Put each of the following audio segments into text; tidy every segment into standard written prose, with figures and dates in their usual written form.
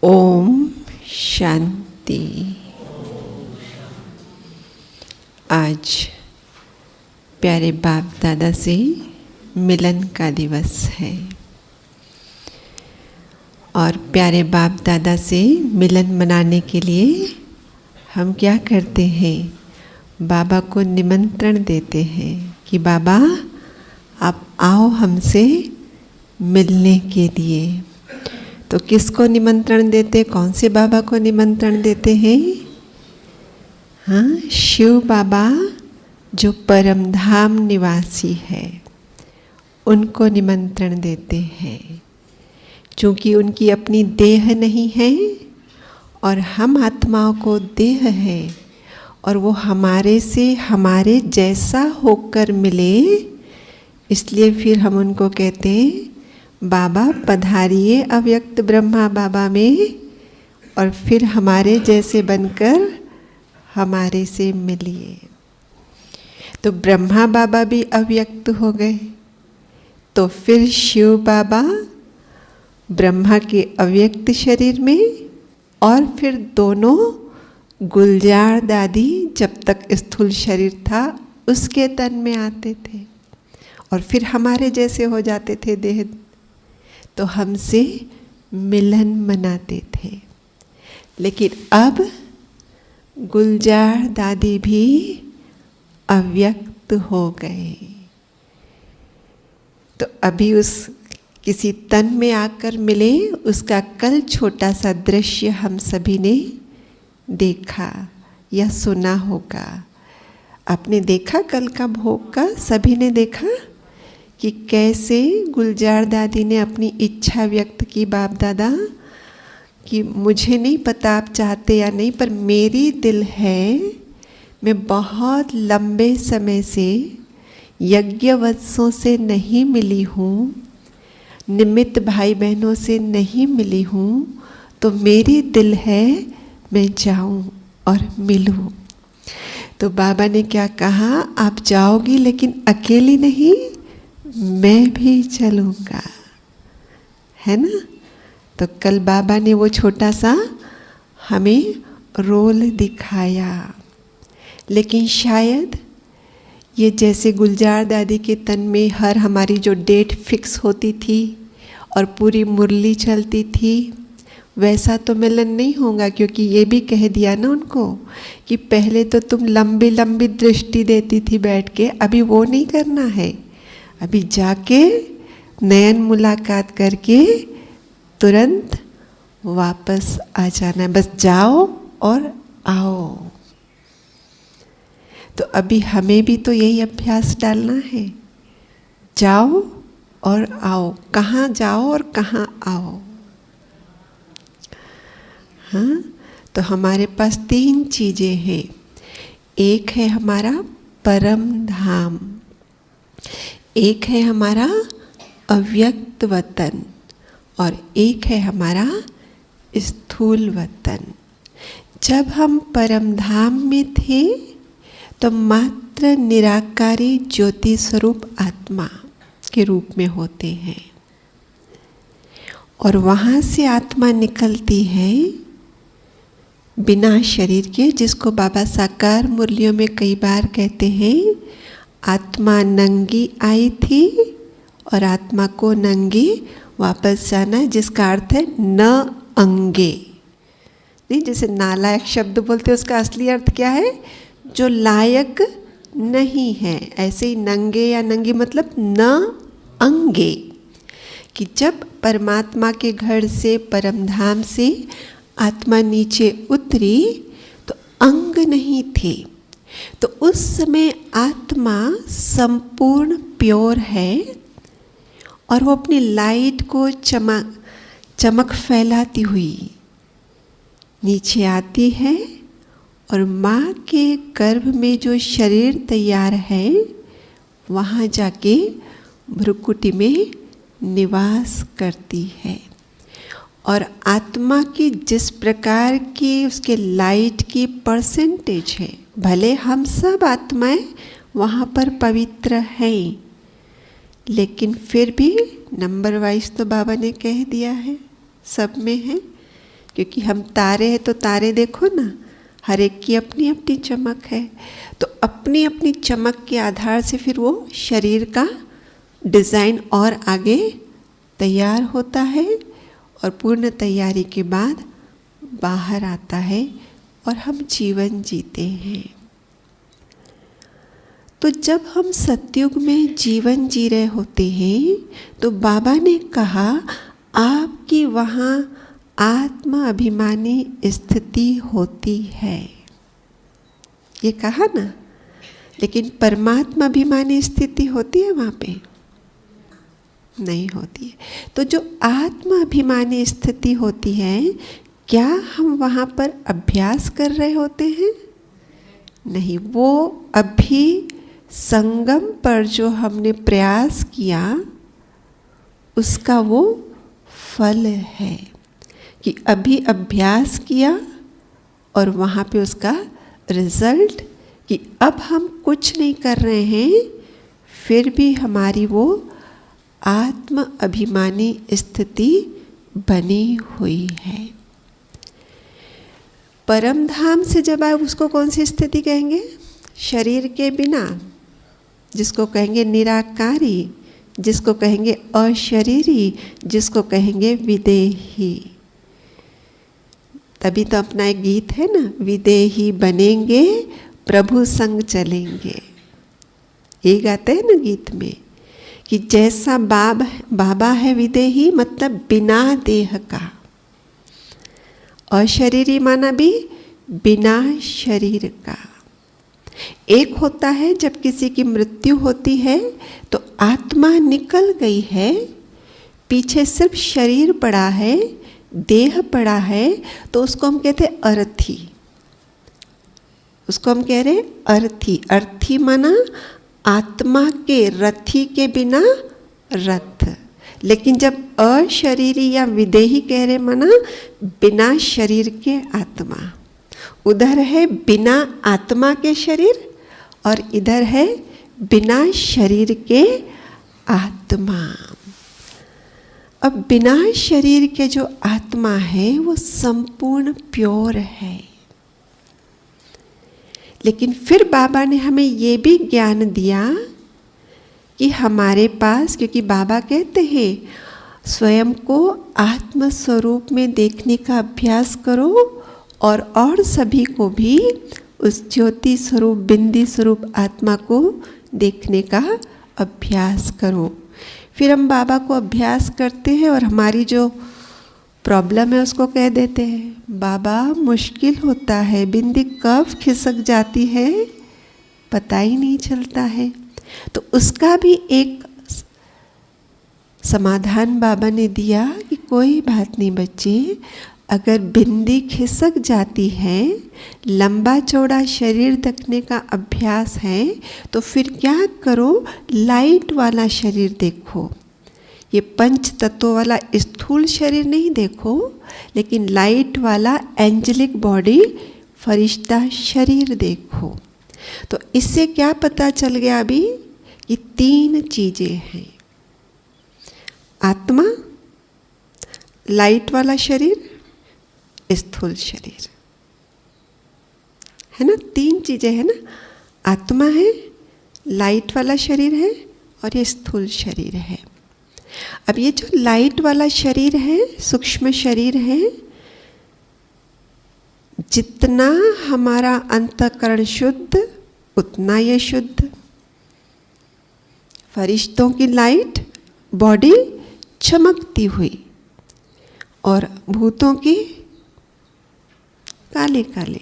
ओम शांति। आज प्यारे बाप दादा से मिलन का दिवस है और प्यारे बाप दादा से मिलन मनाने के लिए हम क्या करते हैं, बाबा को निमंत्रण देते हैं कि बाबा आप आओ हमसे मिलने के लिए। तो किसको निमंत्रण देते, कौन से बाबा को निमंत्रण देते हैं? हाँ, शिव बाबा जो परम धाम निवासी है उनको निमंत्रण देते हैं, क्योंकि उनकी अपनी देह नहीं है और हम आत्माओं को देह है और वो हमारे से हमारे जैसा होकर मिले, इसलिए फिर हम उनको कहते हैं बाबा पधारिए अव्यक्त ब्रह्मा बाबा में और फिर हमारे जैसे बनकर हमारे से मिलिए। तो ब्रह्मा बाबा भी अव्यक्त हो गए, तो फिर शिव बाबा ब्रह्मा के अव्यक्त शरीर में और फिर दोनों गुलजार दादी जब तक स्थूल शरीर था उसके तन में आते थे और फिर हमारे जैसे हो जाते थे देह, तो हमसे मिलन मनाते थे। लेकिन अब गुलजार दादी भी अव्यक्त हो गए, तो अभी उस किसी तन में आकर मिले, उसका कल छोटा सा दृश्य हम सभी ने देखा या सुना होगा। आपने देखा कल का भोग का, सभी ने देखा कि कैसे गुलजार दादी ने अपनी इच्छा व्यक्त की, बाप दादा कि मुझे नहीं पता आप चाहते या नहीं, पर मेरी दिल है, मैं बहुत लंबे समय से यज्ञवत्सों से नहीं मिली हूँ, निमित्त भाई बहनों से नहीं मिली हूँ, तो मेरी दिल है मैं जाऊँ और मिलूँ। तो बाबा ने क्या कहा, आप जाओगी लेकिन अकेली नहीं, मैं भी चलूँगा, है ना। तो कल बाबा ने वो छोटा सा हमें रोल दिखाया, लेकिन शायद ये जैसे गुलजार दादी के तन में हर हमारी जो डेट फिक्स होती थी और पूरी मुरली चलती थी, वैसा तो मिलन नहीं होगा, क्योंकि ये भी कह दिया ना उनको कि पहले तो तुम लंबी लंबी दृष्टि देती थी बैठ के, अभी वो नहीं करना है, अभी जाके नयन मुलाकात करके तुरंत वापस आ जाना है, बस जाओ और आओ। तो अभी हमें भी तो यही अभ्यास डालना है, जाओ और आओ। कहाँ जाओ और कहाँ आओ? हाँ, तो हमारे पास तीन चीजें हैं। एक है हमारा परम धाम, एक है हमारा अव्यक्त वतन और एक है हमारा स्थूल वतन। जब हम परम धाम में थे तो मात्र निराकारी ज्योति स्वरूप आत्मा के रूप में होते हैं और वहाँ से आत्मा निकलती है बिना शरीर के, जिसको बाबा साकार मुरलियों में कई बार कहते हैं, आत्मा नंगी आई थी और आत्मा को नंगी वापस जाना है, जिसका अर्थ है न अंगे। नहीं, जैसे नालायक शब्द बोलते हैं उसका असली अर्थ क्या है, जो लायक नहीं है, ऐसे ही नंगे या नंगी मतलब न अंगे, कि जब परमात्मा के घर से परम धाम से आत्मा नीचे उतरी तो अंग नहीं थे, तो उस समय आत्मा संपूर्ण प्योर है और वो अपनी लाइट को चमक फैलाती हुई नीचे आती है और माँ के गर्भ में जो शरीर तैयार है वहाँ जाके भ्रुकुटी में निवास करती है। और आत्मा की जिस प्रकार की उसके लाइट की परसेंटेज है, भले हम सब आत्माएं वहाँ पर पवित्र हैं, लेकिन फिर भी नंबर वाइज तो बाबा ने कह दिया है सब में है, क्योंकि हम तारे हैं तो तारे देखो ना, हर एक की अपनी अपनी चमक है। तो अपनी अपनी चमक के आधार से फिर वो शरीर का डिज़ाइन और आगे तैयार होता है और पूर्ण तैयारी के बाद बाहर आता है और हम जीवन जीते हैं। तो जब हम सतयुग में जीवन जी रहे होते हैं तो बाबा ने कहा आपकी वहाँ आत्मा अभिमानी स्थिति होती है, ये कहा ना। लेकिन परमात्मा अभिमानी स्थिति होती है वहाँ पे? नहीं होती है। तो जो आत्मा अभिमानी स्थिति होती है, क्या हम वहाँ पर अभ्यास कर रहे होते हैं? नहीं, वो अभी संगम पर जो हमने प्रयास किया उसका वो फल है कि अभी अभ्यास किया और वहाँ पे उसका रिजल्ट कि अब हम कुछ नहीं कर रहे हैं, फिर भी हमारी वो आत्म अभिमानी स्थिति बनी हुई है। परम धाम से जब आए उसको कौन सी स्थिति कहेंगे? शरीर के बिना, जिसको कहेंगे निराकारी, जिसको कहेंगे अशरीरी, जिसको कहेंगे विदेही। तभी तो अपना एक गीत है ना, विदेही बनेंगे प्रभु संग चलेंगे। ये गाते हैं ना गीत में कि जैसा बाबा है विदेही, मतलब बिना देह का। अशरीरी माना भी बिना शरीर का। एक होता है जब किसी की मृत्यु होती है तो आत्मा निकल गई है, पीछे सिर्फ शरीर पड़ा है, देह पड़ा है, तो उसको हम कहते हैं अर्थी। उसको हम कह रहे हैं अर्थी। अर्थी माना आत्मा के रथी के बिना रथ। लेकिन जब अशरीरी या विदेही कह रहे माना बिना शरीर के आत्मा। उधर है बिना आत्मा के शरीर और इधर है बिना शरीर के आत्मा। अब बिना शरीर के जो आत्मा है वो संपूर्ण प्योर है। लेकिन फिर बाबा ने हमें ये भी ज्ञान दिया कि हमारे पास, क्योंकि बाबा कहते हैं स्वयं को आत्म स्वरूप में देखने का अभ्यास करो और सभी को भी उस ज्योति स्वरूप बिंदी स्वरूप आत्मा को देखने का अभ्यास करो। फिर हम बाबा को अभ्यास करते हैं और हमारी जो प्रॉब्लम है उसको कह देते हैं, बाबा मुश्किल होता है, बिंदी कब खिसक जाती है पता ही नहीं चलता है। तो उसका भी एक समाधान बाबा ने दिया कि कोई बात नहीं बच्चे, अगर बिंदी खिसक जाती है, लंबा चौड़ा शरीर देखने का अभ्यास है, तो फिर क्या करो, लाइट वाला शरीर देखो। ये पंच तत्वों वाला स्थूल शरीर नहीं देखो, लेकिन लाइट वाला एंजेलिक बॉडी फरिश्ता शरीर देखो। तो इससे क्या पता चल गया अभी कि 3 चीजें हैं, आत्मा, लाइट वाला शरीर, स्थूल शरीर, है ना। 3 चीजें है ना, आत्मा है, लाइट वाला शरीर है और ये स्थूल शरीर है। अब ये जो लाइट वाला शरीर है, सूक्ष्म शरीर है, जितना हमारा अंतःकरण शुद्ध उतना ये शुद्ध। फरिश्तों की लाइट बॉडी चमकती हुई और भूतों की काले काले,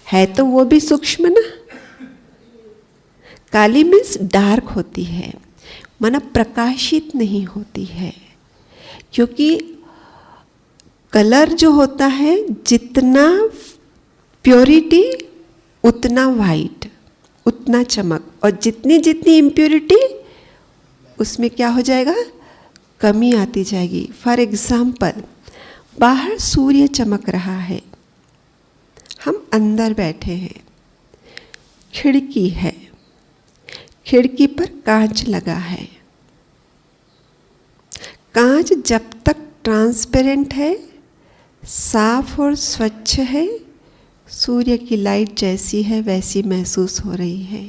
है तो वो भी सूक्ष्म ना। काली मीन्स डार्क होती है, माना प्रकाशित नहीं होती है, क्योंकि कलर जो होता है जितना प्योरिटी उतना वाइट, उतना चमक, और जितनी जितनी इम्प्योरिटी उसमें क्या हो जाएगा, कमी आती जाएगी। फॉर एग्जाम्पल, बाहर सूर्य चमक रहा है, हम अंदर बैठे हैं, खिड़की है, खिड़की पर कांच लगा है। कांच जब तक ट्रांसपेरेंट है साफ और स्वच्छ है, सूर्य की लाइट जैसी है वैसी महसूस हो रही है,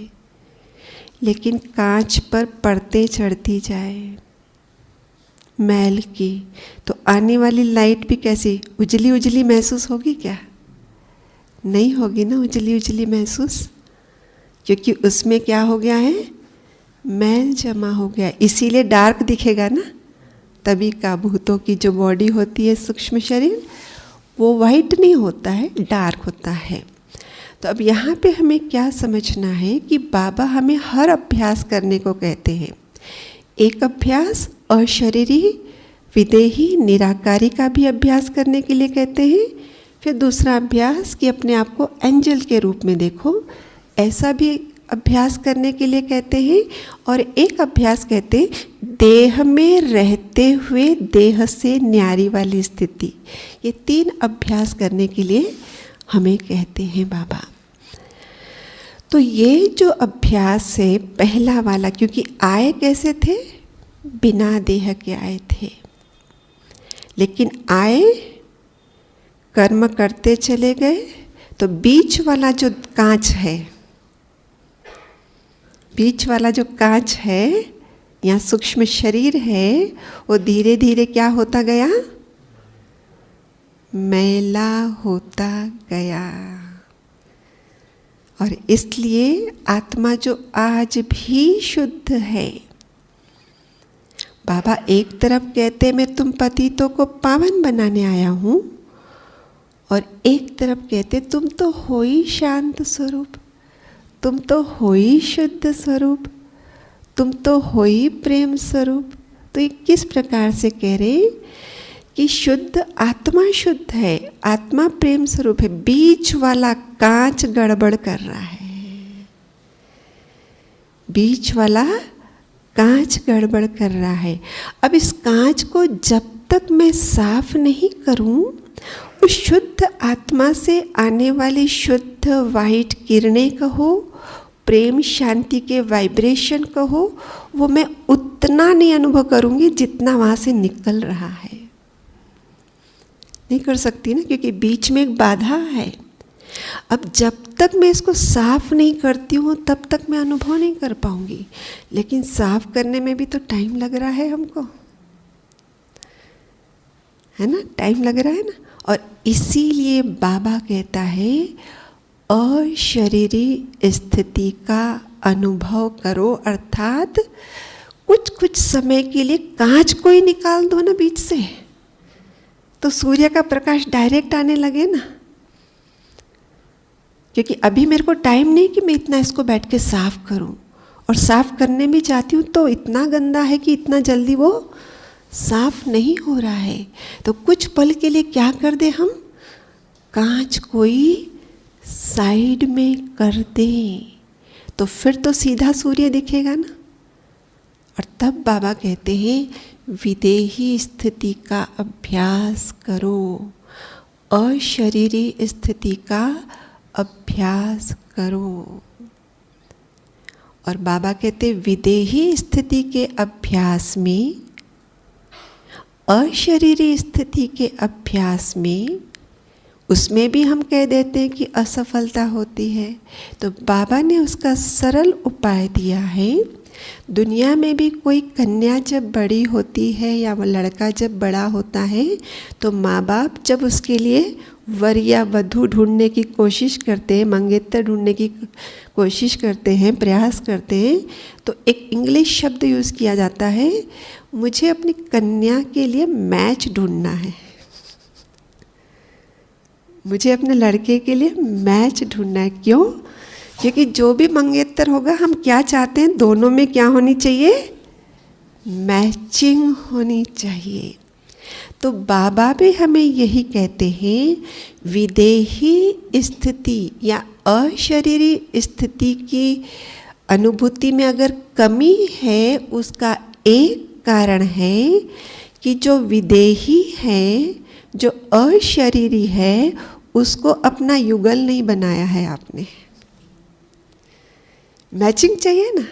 लेकिन कांच पर परतें चढ़ती जाए मैल की, तो आने वाली लाइट भी कैसी उजली उजली महसूस होगी क्या? नहीं होगी ना उजली उजली महसूस, क्योंकि उसमें क्या हो गया है, मैल जमा हो गया, इसीलिए डार्क दिखेगा ना। तभी का भूतों की जो बॉडी होती है, सूक्ष्म शरीर, वो वाइट नहीं होता है, डार्क होता है। तो अब यहाँ पे हमें क्या समझना है कि बाबा हमें हर अभ्यास करने को कहते हैं। एक अभ्यास अशरीरी विदेही निराकारी का भी अभ्यास करने के लिए कहते हैं। फिर दूसरा अभ्यास कि अपने आप को एंजल के रूप में देखो, ऐसा भी अभ्यास करने के लिए कहते हैं। और एक अभ्यास कहते हैं देह में रहते हुए देह से न्यारी वाली स्थिति। ये 3 अभ्यास करने के लिए हमें कहते हैं बाबा। तो ये जो अभ्यास है पहला वाला, क्योंकि आए कैसे थे, बिना देह के आए थे, लेकिन आए कर्म करते चले गए। तो बीच वाला जो कांच है, बीच वाला जो कांच है, यहाँ सूक्ष्म शरीर है, वो धीरे धीरे क्या होता गया, मैला होता गया। और इसलिए आत्मा जो आज भी शुद्ध है, बाबा एक तरफ कहते मैं तुम पतितों को पावन बनाने आया हूँ, और एक तरफ कहते तुम तो हो ही शांत स्वरूप, तुम तो हो ही शुद्ध स्वरूप, तुम तो हो ही प्रेम स्वरूप। तो ये किस प्रकार से कह रहे कि शुद्ध आत्मा शुद्ध है, आत्मा प्रेम स्वरूप है, बीच वाला कांच गड़बड़ कर रहा है, बीच वाला कांच गड़बड़ कर रहा है। अब इस कांच को जब तक मैं साफ नहीं करूं, उस शुद्ध आत्मा से आने वाली शुद्ध वाइट किरणें कहो, प्रेम शांति के वाइब्रेशन कहो, वो मैं उतना नहीं अनुभव करूंगी जितना वहां से निकल रहा है। नहीं कर सकती ना, क्योंकि बीच में एक बाधा है। अब जब तक मैं इसको साफ नहीं करती हूँ तब तक मैं अनुभव नहीं कर पाऊंगी, लेकिन साफ करने में भी तो टाइम लग रहा है हमको, है ना, टाइम लग रहा है ना। और इसीलिए बाबा कहता है अशरीरी स्थिति का अनुभव करो, अर्थात कुछ कुछ समय के लिए कांच को ही निकाल दो ना बीच से, तो सूर्य का प्रकाश डायरेक्ट आने लगे ना। क्योंकि अभी मेरे को टाइम नहीं कि मैं इतना इसको बैठ के साफ करूं, और साफ करने भी चाहती हूँ तो इतना गंदा है कि इतना जल्दी वो साफ नहीं हो रहा है। तो कुछ पल के लिए क्या कर दे, हम कांच कोई साइड में कर दें, तो फिर तो सीधा सूर्य दिखेगा ना। और तब बाबा कहते हैं विदेही स्थिति का अभ्यास करो, अशरीरी स्थिति का अभ्यास करो। और बाबा कहते विदेही स्थिति के अभ्यास में, अशरीरी स्थिति के अभ्यास में, उसमें भी हम कह देते हैं कि असफलता होती है। तो बाबा ने उसका सरल उपाय दिया है। दुनिया में भी कोई कन्या जब बड़ी होती है या वो लड़का जब बड़ा होता है, तो माँ बाप जब उसके लिए वर या वधू ढूंढने की कोशिश करते हैं, मंगेतर ढूंढने की कोशिश करते हैं, प्रयास करते हैं, तो एक इंग्लिश शब्द यूज़ किया जाता है, मुझे अपनी कन्या के लिए मैच ढूंढना है, मुझे अपने लड़के के लिए मैच ढूंढना है। क्यों? क्योंकि जो भी मंगेतर होगा, हम क्या चाहते हैं, दोनों में क्या होनी चाहिए, मैचिंग होनी चाहिए। तो बाबा भी हमें यही कहते हैं, विदेही स्थिति या अशरीरी स्थिति की अनुभूति में अगर कमी है, उसका एक कारण है कि जो विदेही है, जो अशरीरी है, उसको अपना युगल नहीं बनाया है आपने। मैचिंग चाहिए ना,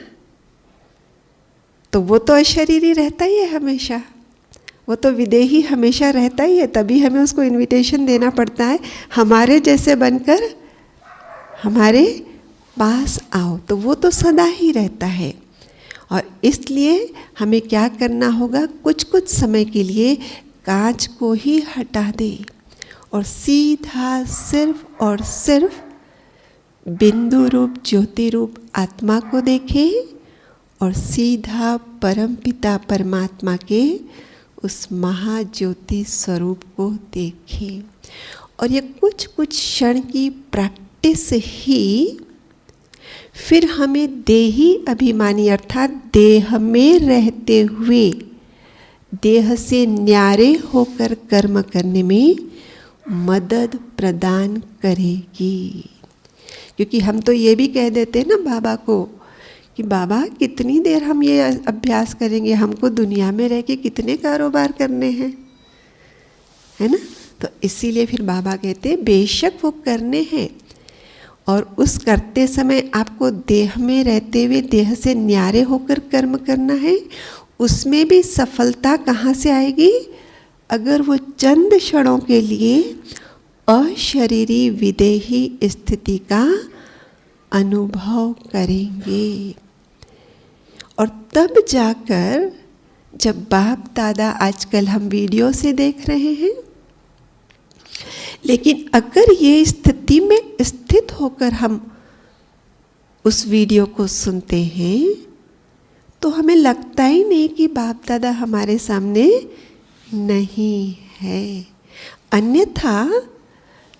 तो वो तो अशरीरी रहता ही है हमेशा, वो तो विदेही हमेशा रहता ही है, तभी हमें उसको इनविटेशन देना पड़ता है, हमारे जैसे बनकर हमारे पास आओ, तो वो तो सदा ही रहता है। और इसलिए हमें क्या करना होगा, कुछ कुछ समय के लिए कांच को ही हटा दे और सीधा सिर्फ और सिर्फ बिंदु रूप ज्योति रूप आत्मा को देखे और सीधा परमपिता परमात्मा के उस महाज्योति स्वरूप को देखे। और ये कुछ कुछ क्षण की प्रैक्टिस ही फिर हमें देही अभिमानी अर्थात देह में रहते हुए देह से न्यारे होकर कर्म करने में मदद प्रदान करेगी। क्योंकि हम तो ये भी कह देते हैं ना बाबा को कि बाबा कितनी देर हम ये अभ्यास करेंगे, हमको दुनिया में रह के कितने कारोबार करने हैं, है ना। तो इसीलिए फिर बाबा कहते हैं बेशक वो करने हैं, और उस करते समय आपको देह में रहते हुए देह से न्यारे होकर कर्म करना है। उसमें भी सफलता कहाँ से आएगी, अगर वो चंद क्षणों के लिए अशरीरी विदेही स्थिति का अनुभव करेंगे। और तब जाकर जब बाप दादा आजकल हम वीडियो से देख रहे हैं, लेकिन अगर ये स्थिति में स्थित होकर हम उस वीडियो को सुनते हैं तो हमें लगता ही नहीं कि बाप दादा हमारे सामने नहीं है। अन्यथा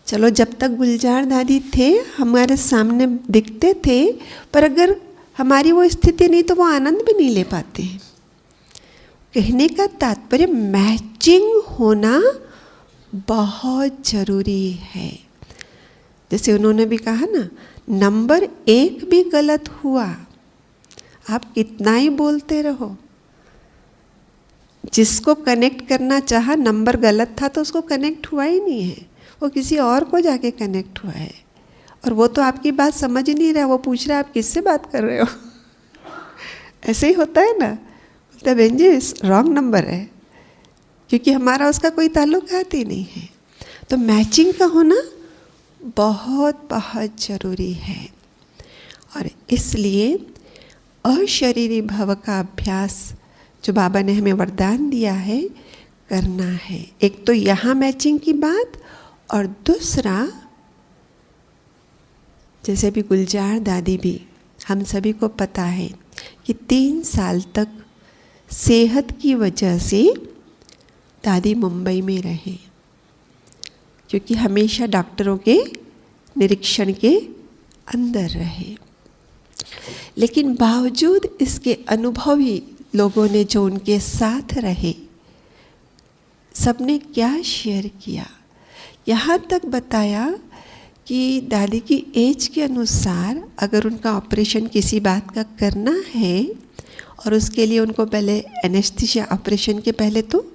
चलो जब तक गुलजार दादी थे हमारे सामने दिखते थे, पर अगर हमारी वो स्थिति नहीं तो वो आनंद भी नहीं ले पाते। कहने का तात्पर्य मैचिंग होना बहुत ज़रूरी है। जैसे उन्होंने भी कहा ना, नंबर 1 भी गलत हुआ, आप कितना ही बोलते रहो, जिसको कनेक्ट करना चाहा नंबर गलत था तो उसको कनेक्ट हुआ ही नहीं है, वो किसी और को जाके कनेक्ट हुआ है। और वो तो आपकी बात समझ ही नहीं रहा, वो पूछ रहा है आप किससे बात कर रहे हो। ऐसे ही होता है ना, बोलते बहन जी रॉन्ग नंबर है, क्योंकि हमारा उसका कोई ताल्लुकात ही नहीं है। तो मैचिंग का होना बहुत बहुत ज़रूरी है। और इसलिए अशरीरी भव का अभ्यास जो बाबा ने हमें वरदान दिया है करना है। एक तो यहाँ मैचिंग की बात, और दूसरा जैसे भी गुलजार दादी भी हम सभी को पता है कि 3 साल तक सेहत की वजह से दादी मुंबई में रहे, क्योंकि हमेशा डॉक्टरों के निरीक्षण के अंदर रहे। लेकिन बावजूद इसके अनुभवी लोगों ने जो उनके साथ रहे, सबने क्या शेयर किया, यहाँ तक बताया कि दादी की एज के अनुसार अगर उनका ऑपरेशन किसी बात का करना है और उसके लिए उनको पहले एनेस्थीसिया, ऑपरेशन के पहले तो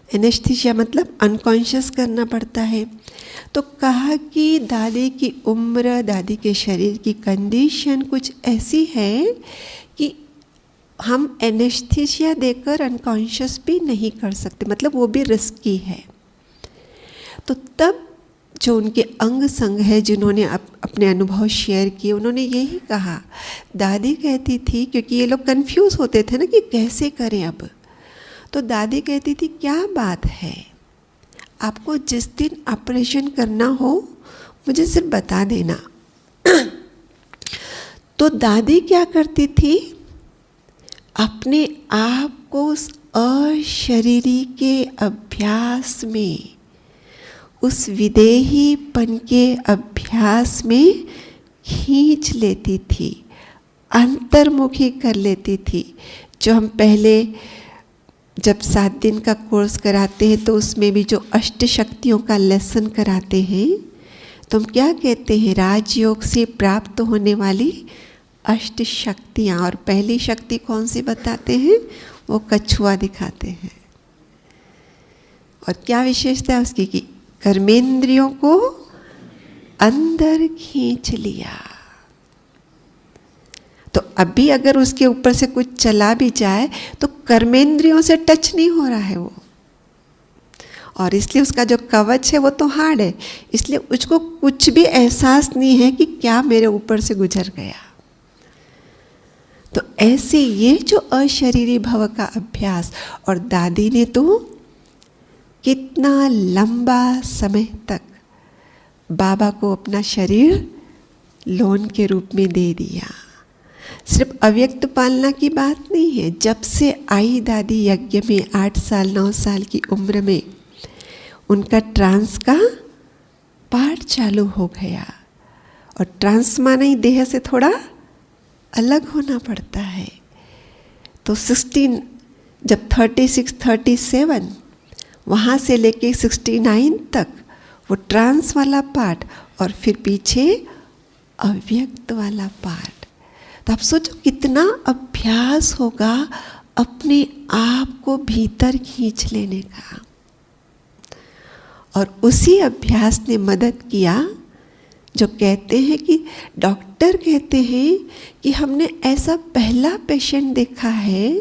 एनेस्थीसिया मतलब अनकॉन्शियस करना पड़ता है, तो कहा कि दादी की उम्र, दादी के शरीर की कंडीशन कुछ ऐसी है कि हम एनेस्थीसिया देकर अनकॉन्शियस भी नहीं कर सकते, मतलब वो भी रिस्की है। तो तब जो उनके अंग संग है जिन्होंने अपने अनुभव शेयर किए, उन्होंने यही कहा, दादी कहती थी, क्योंकि ये लोग कंफ्यूज होते थे ना कि कैसे करें अब, तो दादी कहती थी क्या बात है, आपको जिस दिन ऑपरेशन करना हो मुझे सिर्फ बता देना। तो दादी क्या करती थी, अपने आप को उस अशरीरी के अभ्यास में, उस विदेहीपन के अभ्यास में खींच लेती थी, अंतर्मुखी कर लेती थी। जो हम पहले जब 7 दिन का कोर्स कराते हैं तो उसमें भी जो अष्ट शक्तियों का लेसन कराते हैं, तो हम क्या कहते हैं, राजयोग से प्राप्त होने वाली अष्ट शक्तियाँ। और पहली शक्ति कौन सी बताते हैं, वो कछुआ दिखाते हैं। और क्या विशेषता है उसकी कि कर्मेंद्रियों को अंदर खींच लिया। तो अभी अगर उसके ऊपर से कुछ चला भी जाए तो कर्मेंद्रियों से टच नहीं हो रहा है, वो और इसलिए उसका जो कवच है वो तो हार्ड है, इसलिए उसको कुछ भी एहसास नहीं है कि क्या मेरे ऊपर से गुजर गया। तो ऐसे ये जो अशरीरी भव का अभ्यास, और दादी ने तो कितना लंबा समय तक बाबा को अपना शरीर लोन के रूप में दे दिया। सिर्फ अव्यक्त पालना की बात नहीं है, जब से आई दादी यज्ञ में 8 साल 9 साल की उम्र में उनका ट्रांस का पाठ चालू हो गया। और ट्रांस माना ही देह से थोड़ा अलग होना पड़ता है। तो 16 जब 36 37 वहाँ से लेके 69 तक वो ट्रांस वाला पाठ, और फिर पीछे अव्यक्त वाला पाठ। तो आप सोचो कितना अभ्यास होगा अपने आप को भीतर खींच लेने का। और उसी अभ्यास ने मदद किया, जो कहते हैं कि डॉक्टर कहते हैं कि हमने ऐसा पहला पेशेंट देखा है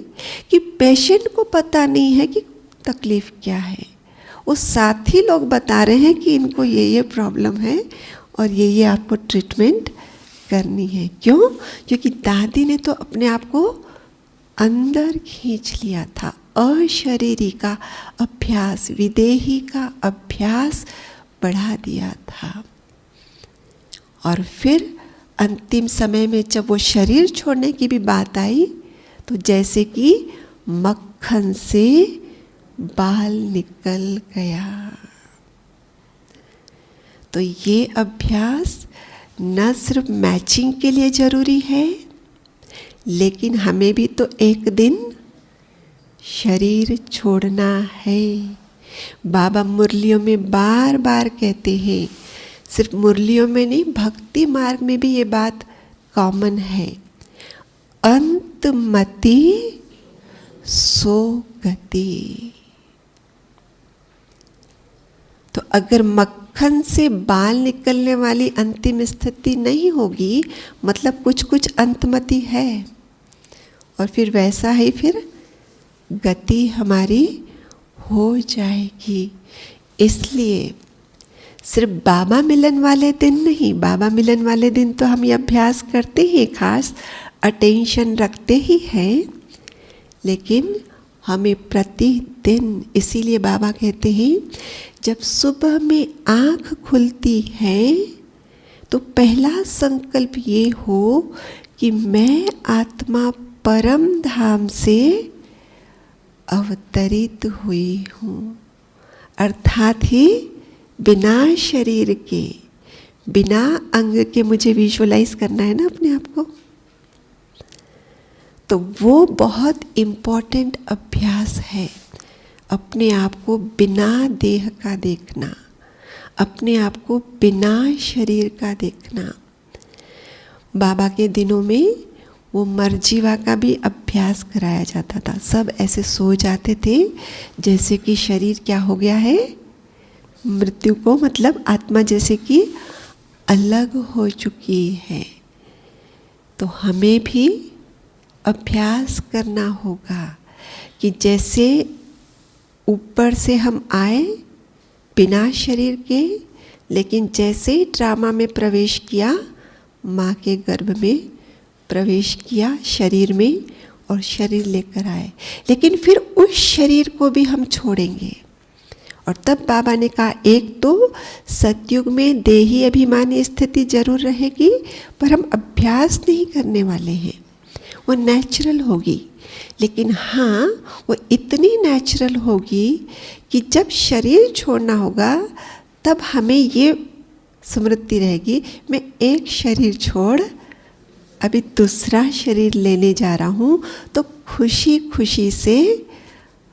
कि पेशेंट को पता नहीं है कि तकलीफ क्या है, वो साथ ही लोग बता रहे हैं कि इनको ये प्रॉब्लम है और ये आपको ट्रीटमेंट करनी है। क्यों? क्योंकि दादी ने तो अपने आप को अंदर खींच लिया था। अशरीरी का अभ्यास, विदेही का अभ्यास बढ़ा दिया था। और फिर अंतिम समय में जब वो शरीर छोड़ने की भी बात आई, तो जैसे कि मक्खन से बाल निकल गया। तो ये अभ्यास न सिर्फ मैचिंग के लिए जरूरी है, लेकिन हमें भी तो एक दिन शरीर छोड़ना है। बाबा मुरलियों में बार बार कहते हैं, सिर्फ मुरलियों में नहीं, भक्ति मार्ग में भी ये बात कॉमन है। अंतमति सो गति। तो अगर मक्खन से बाल निकलने वाली अंतिम स्थिति नहीं होगी, मतलब कुछ कुछ अंतमति है, और फिर वैसा ही फिर गति हमारी हो जाएगी। इसलिए सिर्फ बाबा मिलन वाले दिन नहीं, बाबा मिलन वाले दिन तो हम ये अभ्यास करते ही, खास अटेंशन रखते ही हैं, लेकिन हमें प्रतिदिन, इसीलिए बाबा कहते हैं जब सुबह में आँख खुलती है तो पहला संकल्प ये हो कि मैं आत्मा परम धाम से अवतरित हुई हूँ। अर्थात ही बिना शरीर के, बिना अंग के मुझे विजुअलाइज करना है ना अपने आप को। तो वो बहुत इम्पोर्टेंट अभ्यास है, अपने आप को बिना देह का देखना, अपने आप को बिना शरीर का देखना। बाबा के दिनों में वो मर्जीवा का भी अभ्यास कराया जाता था। सब ऐसे सो जाते थे जैसे कि शरीर क्या हो गया है, मृत्यु को, मतलब आत्मा जैसे कि अलग हो चुकी है। तो हमें भी अभ्यास करना होगा कि जैसे ऊपर से हम आए बिना शरीर के, लेकिन जैसे ही ड्रामा में प्रवेश किया, माँ के गर्भ में प्रवेश किया शरीर में, और शरीर लेकर आए, लेकिन फिर उस शरीर को भी हम छोड़ेंगे। और तब बाबा ने कहा, एक तो सतयुग में देही अभिमानी स्थिति जरूर रहेगी, पर हम अभ्यास नहीं करने वाले हैं, वो नेचुरल होगी। लेकिन हाँ, वो इतनी नेचुरल होगी कि जब शरीर छोड़ना होगा तब हमें ये स्मृति रहेगी, मैं एक शरीर छोड़ अभी दूसरा शरीर लेने जा रहा हूँ। तो खुशी खुशी से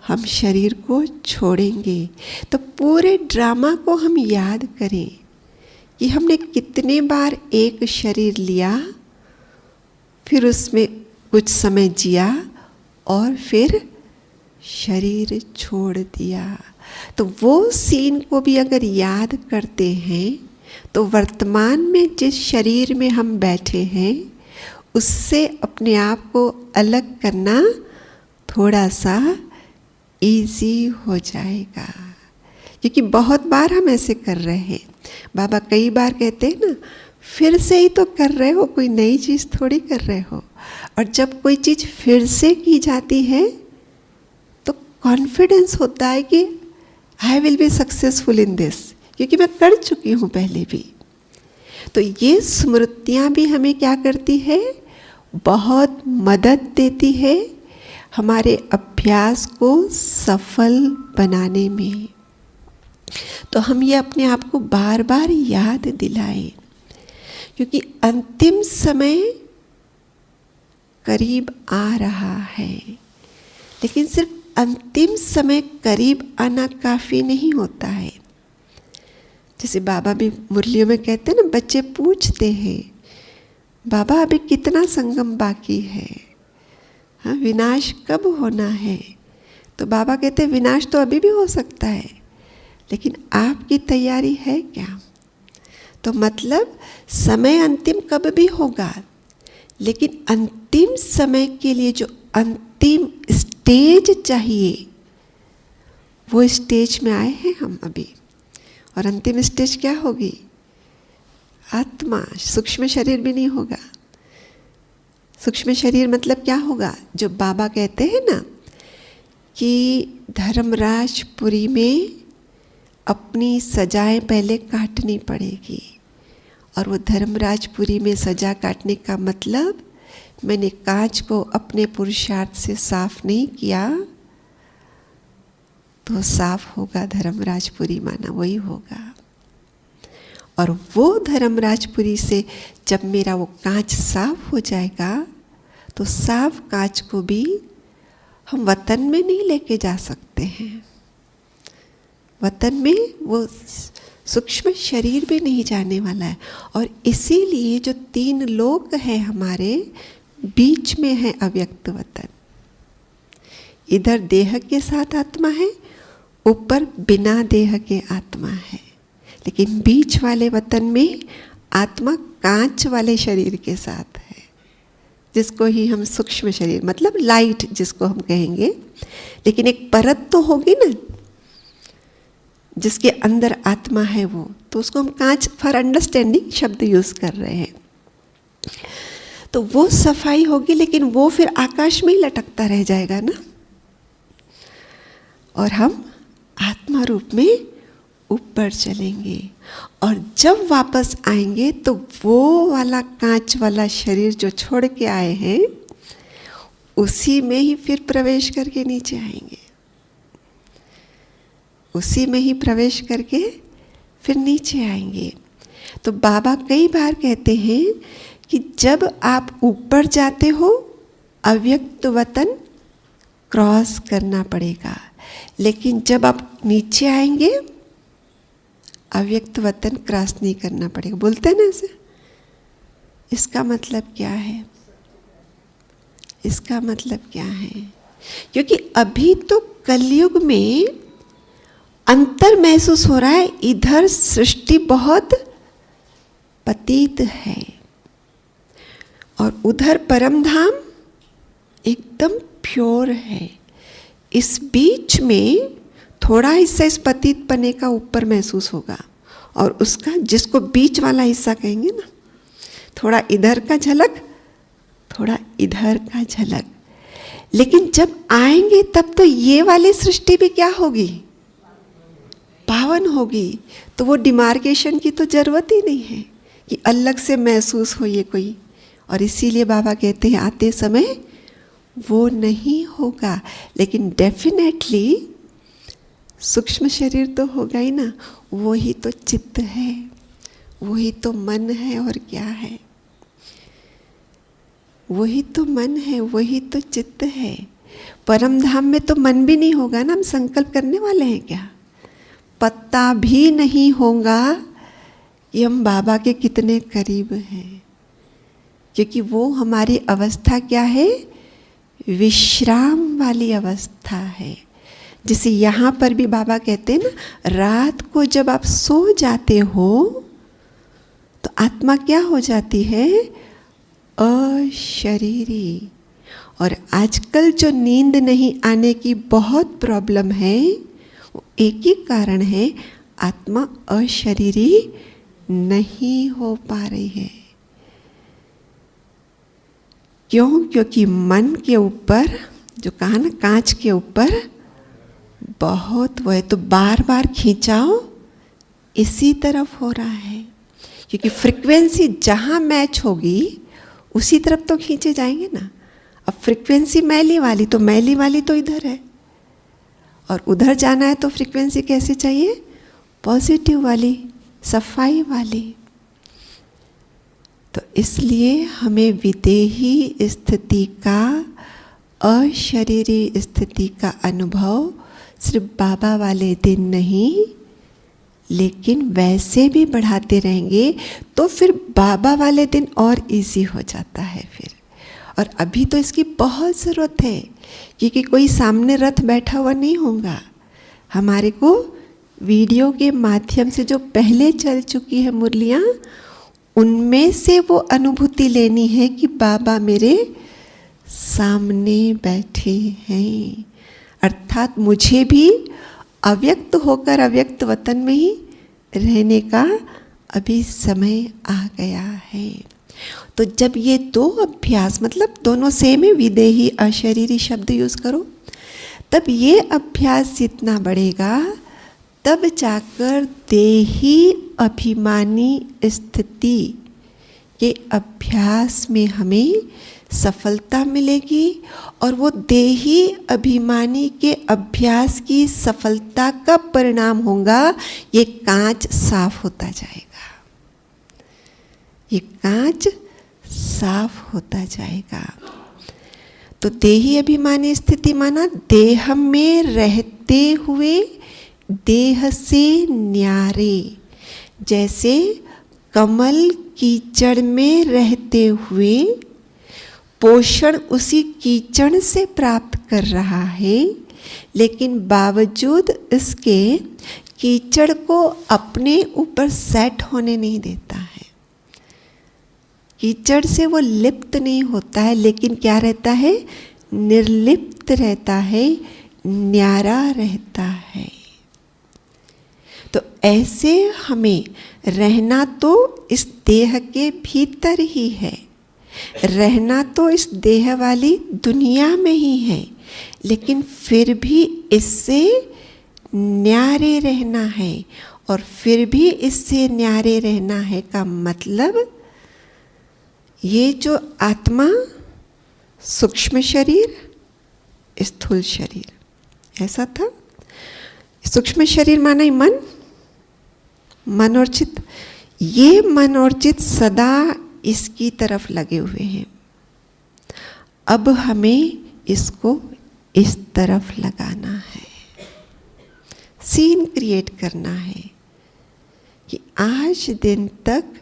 हम शरीर को छोड़ेंगे। तो पूरे ड्रामा को हम याद करें कि हमने कितने बार एक शरीर लिया, फिर उसमें कुछ समय जिया और फिर शरीर छोड़ दिया। तो वो सीन को भी अगर याद करते हैं तो वर्तमान में जिस शरीर में हम बैठे हैं उससे अपने आप को अलग करना थोड़ा सा इजी हो जाएगा। क्योंकि बहुत बार हम ऐसे कर रहे हैं। बाबा कई बार कहते हैं ना, फिर से ही तो कर रहे हो, कोई नई चीज़ थोड़ी कर रहे हो। और जब कोई चीज़ फिर से की जाती है तो कॉन्फिडेंस होता है कि I will be successful in this, क्योंकि मैं कर चुकी हूँ पहले भी। तो ये स्मृतियाँ भी हमें क्या करती है, बहुत मदद देती है हमारे अभ्यास को सफल बनाने में। तो हम ये अपने आप को बार बार याद दिलाएं, क्योंकि अंतिम समय करीब आ रहा है। लेकिन सिर्फ अंतिम समय करीब आना काफ़ी नहीं होता है। जैसे बाबा भी मुरलियों में कहते हैं ना, बच्चे पूछते हैं बाबा अभी कितना संगम बाकी है, हाँ विनाश कब होना है। तो बाबा कहते हैं विनाश तो अभी भी हो सकता है, लेकिन आपकी तैयारी है क्या। तो मतलब समय अंतिम कब भी होगा, लेकिन अंतिम समय के लिए जो अंतिम स्टेज चाहिए वो स्टेज में आए हैं हम अभी। और अंतिम स्टेज क्या होगी, आत्मा, सूक्ष्म शरीर भी नहीं होगा। सूक्ष्म शरीर मतलब क्या होगा, जो बाबा कहते हैं ना कि धर्मराजपुरी में अपनी सजाएं पहले काटनी पड़ेगी। और वो धर्मराजपुरी में सजा काटने का मतलब, मैंने कांच को अपने पुरुषार्थ से साफ नहीं किया तो साफ होगा धर्मराजपुरी, माना वही होगा। और वो धर्मराजपुरी से जब मेरा वो कांच साफ हो जाएगा तो साफ कांच को भी हम वतन में नहीं लेके जा सकते हैं। वतन में वो सूक्ष्म शरीर भी नहीं जाने वाला है। और इसीलिए जो 3 लोक है हमारे बीच में है अव्यक्त वतन। इधर देह के साथ आत्मा है, ऊपर बिना देह के आत्मा है। लेकिन बीच वाले वतन में आत्मा कांच वाले शरीर के साथ है, जिसको ही हम सूक्ष्म शरीर मतलब लाइट जिसको हम कहेंगे। लेकिन एक परत तो होगी ना जिसके अंदर आत्मा है, वो तो उसको हम कांच फॉर अंडरस्टैंडिंग शब्द यूज कर रहे हैं। तो वो सफाई होगी, लेकिन वो फिर आकाश में ही लटकता रह जाएगा ना। और हम आत्मा रूप में ऊपर चलेंगे। और जब वापस आएंगे तो वो वाला कांच वाला शरीर जो छोड़ के आए हैं उसी में ही फिर प्रवेश करके नीचे आएंगे। उसी में ही प्रवेश करके फिर नीचे आएंगे। तो बाबा कई बार कहते हैं कि जब आप ऊपर जाते हो अव्यक्त वतन क्रॉस करना पड़ेगा, लेकिन जब आप नीचे आएंगे अव्यक्त वतन क्रॉस नहीं करना पड़ेगा। बोलते हैं ना ऐसे। इसका मतलब क्या है, इसका मतलब क्या है, क्योंकि अभी तो कलयुग में अंतर महसूस हो रहा है। इधर सृष्टि बहुत पतित है और उधर परम धाम एकदम प्योर है। इस बीच में थोड़ा हिस्सा इस पतित पने का ऊपर महसूस होगा, और उसका जिसको बीच वाला हिस्सा कहेंगे ना, थोड़ा इधर का झलक, थोड़ा इधर का झलक। लेकिन जब आएंगे तब तो ये वाली सृष्टि भी क्या होगी, पावन होगी। तो वो डिमार्केशन की तो जरूरत ही नहीं है कि अलग से महसूस हो ये कोई। और इसीलिए बाबा कहते हैं आते समय वो नहीं होगा, लेकिन डेफिनेटली सूक्ष्म शरीर तो होगा ही ना। वही तो चित्त है, वही तो मन है, और क्या है, वही तो मन है, वही तो चित्त है। परम धाम में तो मन भी नहीं होगा ना। हम संकल्प करने वाले हैं क्या, पत्ता भी नहीं होगा कि हम बाबा के कितने करीब हैं। क्योंकि वो हमारी अवस्था क्या है, विश्राम वाली अवस्था है। जिसे यहाँ पर भी बाबा कहते हैं ना, रात को जब आप सो जाते हो तो आत्मा क्या हो जाती है, अशरीरी। और आजकल जो नींद नहीं आने की बहुत प्रॉब्लम है, वो एक ही कारण है, आत्मा अशरीरी नहीं हो पा रही है। क्यों? क्योंकि मन के ऊपर, जो कहा ना कांच के ऊपर बहुत वो है, तो बार बार खींचाओ इसी तरफ हो रहा है, क्योंकि फ्रीक्वेंसी जहाँ मैच होगी उसी तरफ तो खींचे जाएंगे ना। अब फ्रीक्वेंसी मैली वाली, तो मैली वाली तो इधर है, और उधर जाना है तो फ्रीक्वेंसी कैसी चाहिए? पॉजिटिव वाली, सफाई वाली। तो इसलिए हमें विदेही स्थिति का, अशरीरी स्थिति का अनुभव सिर्फ बाबा वाले दिन नहीं, लेकिन वैसे भी बढ़ाते रहेंगे तो फिर बाबा वाले दिन और इजी हो जाता है फिर। और अभी तो इसकी बहुत ज़रूरत है, क्योंकि कोई सामने रथ बैठा हुआ नहीं होगा। हमारे को वीडियो के माध्यम से जो पहले चल चुकी है मुरलियाँ, उनमें से वो अनुभूति लेनी है कि बाबा मेरे सामने बैठे हैं। अर्थात मुझे भी अव्यक्त होकर अव्यक्त वतन में ही रहने का अभी समय आ गया है। तो जब ये दो अभ्यास, मतलब दोनों सेम है, विदेही अशरीरी शब्द यूज़ करो, तब ये अभ्यास जितना बढ़ेगा तब जाकर देही अभिमानी स्थिति के अभ्यास में हमें सफलता मिलेगी। और वो देही अभिमानी के अभ्यास की सफलता का परिणाम होगा, ये कांच साफ होता जाएगा, ये कांच साफ होता जाएगा। तो देही अभिमानी स्थिति माना देह में रहते हुए देह से न्यारे, जैसे कमल कीचड़ में रहते हुए पोषण उसी कीचड़ से प्राप्त कर रहा है, लेकिन बावजूद इसके कीचड़ को अपने ऊपर सेट होने नहीं देता है। कीचड़ से वो लिप्त नहीं होता है, लेकिन क्या रहता है? निर्लिप्त रहता है, न्यारा रहता है। तो ऐसे हमें रहना तो इस देह के भीतर ही है, रहना तो इस देह वाली दुनिया में ही है, लेकिन फिर भी इससे न्यारे रहना है। और फिर भी इससे न्यारे रहना है का मतलब, ये जो आत्मा, सूक्ष्म शरीर, स्थूल शरीर, ऐसा था। सूक्ष्म शरीर माना ही मन, मन और चित्त। ये मन और चित्त सदा इसकी तरफ लगे हुए हैं। अब हमें इसको इस तरफ लगाना है, सीन क्रिएट करना है कि आज दिन तक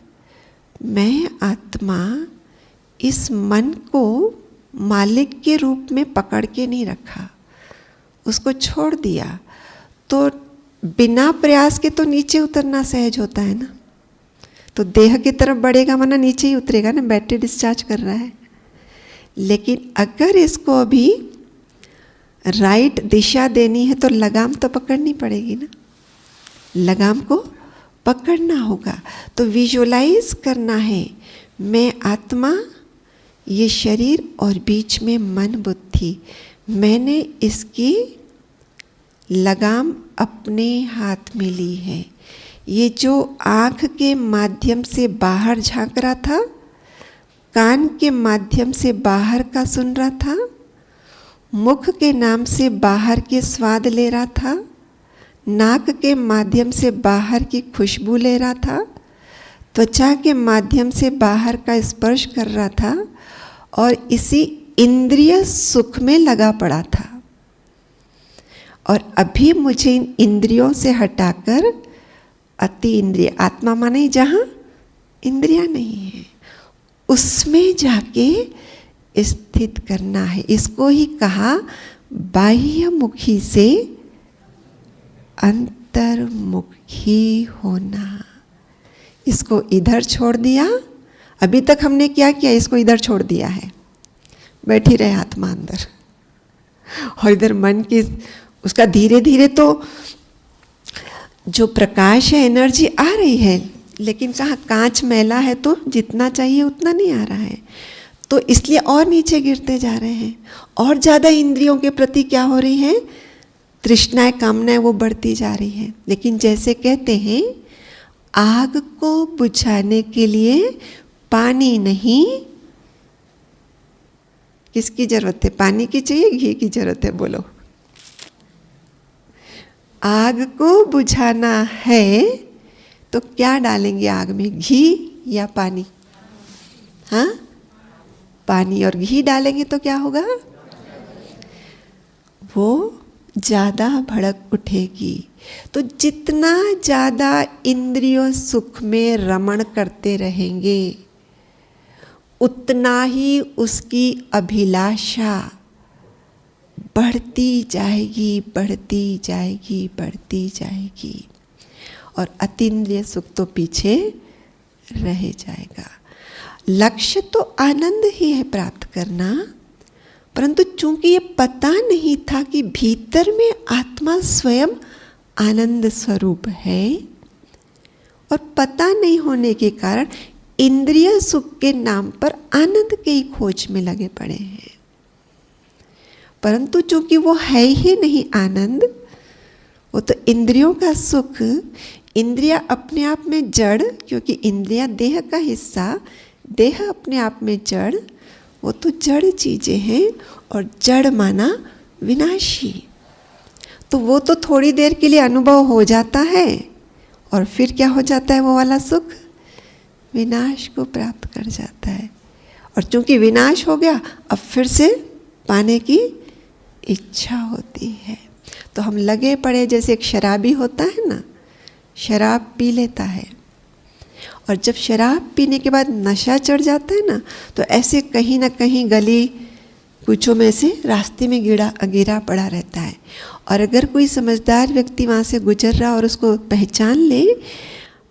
मैं आत्मा इस मन को मालिक के रूप में पकड़ के नहीं रखा, उसको छोड़ दिया। तो बिना प्रयास के तो नीचे उतरना सहज होता है ना। तो देह की तरफ बढ़ेगा माना नीचे ही उतरेगा ना, बैटरी डिस्चार्ज कर रहा है। लेकिन अगर इसको अभी राइट दिशा देनी है तो लगाम तो पकड़नी पड़ेगी ना, लगाम को पकड़ना होगा। तो विजुअलाइज करना है, मैं आत्मा, ये शरीर और बीच में मन बुद्धि, मैंने इसकी लगाम अपने हाथ में ली है। ये जो आँख के माध्यम से बाहर झांक रहा था, कान के माध्यम से बाहर का सुन रहा था, मुख के नाम से बाहर के स्वाद ले रहा था, नाक के माध्यम से बाहर की खुशबू ले रहा था, त्वचा के माध्यम से बाहर का स्पर्श कर रहा था, और इसी इंद्रिय सुख में लगा पड़ा था। और अभी मुझे इन इंद्रियों से हटाकर अति इंद्रिय, आत्मा माने जहाँ इंद्रियां नहीं है, उसमें जाके स्थित करना है। इसको ही कहा बाह्य मुखी से अंतर्मुखी होना। इसको इधर छोड़ दिया, अभी तक हमने क्या किया, इसको इधर छोड़ दिया है, बैठी रहे आत्मा अंदर, और इधर मन की उसका धीरे धीरे तो जो प्रकाश है, एनर्जी आ रही है, लेकिन कहाँ कांच मैला है तो जितना चाहिए उतना नहीं आ रहा है, तो इसलिए और नीचे गिरते जा रहे हैं, और ज़्यादा इंद्रियों के प्रति क्या हो रही है, तृष्णाएं, कामनाएं वो बढ़ती जा रही है। लेकिन जैसे कहते हैं, आग को बुझाने के लिए पानी नहीं, किसकी जरूरत है, पानी की चाहिए, घी की जरूरत है, बोलो। आग को बुझाना है तो क्या डालेंगे आग में, घी या पानी? हाँ, पानी और घी डालेंगे तो क्या होगा, वो ज़्यादा भड़क उठेगी। तो जितना ज़्यादा इंद्रियों सुख में रमण करते रहेंगे, उतना ही उसकी अभिलाषा बढ़ती जाएगी, बढ़ती जाएगी, बढ़ती जाएगी, और अतीन्द्रिय सुख तो पीछे रह जाएगा। लक्ष्य तो आनंद ही है प्राप्त करना, परंतु चूंकि ये पता नहीं था कि भीतर में आत्मा स्वयं आनंद स्वरूप है, और पता नहीं होने के कारण इंद्रिय सुख के नाम पर आनंद की ही खोज में लगे पड़े हैं। परंतु चूंकि वो है ही नहीं आनंद, वो तो इंद्रियों का सुख, इंद्रियां अपने आप में जड़, क्योंकि इंद्रियां देह का हिस्सा, देह अपने आप में जड़, वो तो जड़ चीजें हैं, और जड़ माना विनाशी। तो वो तो थोड़ी देर के लिए अनुभव हो जाता है, और फिर क्या हो जाता है, वो वाला सुख विनाश को प्राप्त कर जाता है। और चूंकि विनाश हो गया, अब फिर से पाने की इच्छा होती है। तो हम लगे पड़े, जैसे एक शराबी होता है ना, शराब पी लेता है, और जब शराब पीने के बाद नशा चढ़ जाता है ना, तो ऐसे कहीं ना कहीं गली कूचों में से रास्ते में गिरा पड़ा रहता है। और अगर कोई समझदार व्यक्ति वहाँ से गुजर रहा और उसको पहचान ले,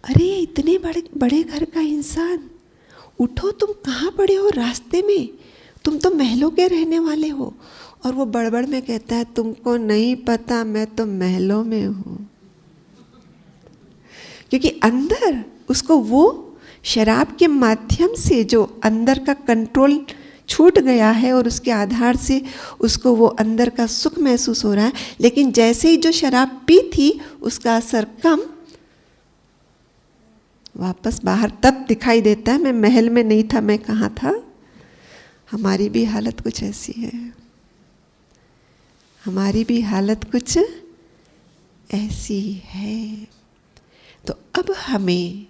अरे ये इतने बड़े घर का इंसान, उठो, तुम कहाँ पड़े हो रास्ते में, तुम तो महलों के रहने वाले हो। और वो बड़बड़ में कहता है, तुमको नहीं पता, मैं तो महलों में हूँ। क्योंकि अंदर उसको वो शराब के माध्यम से जो अंदर का कंट्रोल छूट गया है, और उसके आधार से उसको वो अंदर का सुख महसूस हो रहा है। लेकिन जैसे ही जो शराब पी थी, उसका असर कम, वापस बाहर तब दिखाई देता है, मैं महल में नहीं था, मैं कहाँ था। हमारी भी हालत कुछ ऐसी है, हमारी भी हालत कुछ ऐसी है। तो अब हमें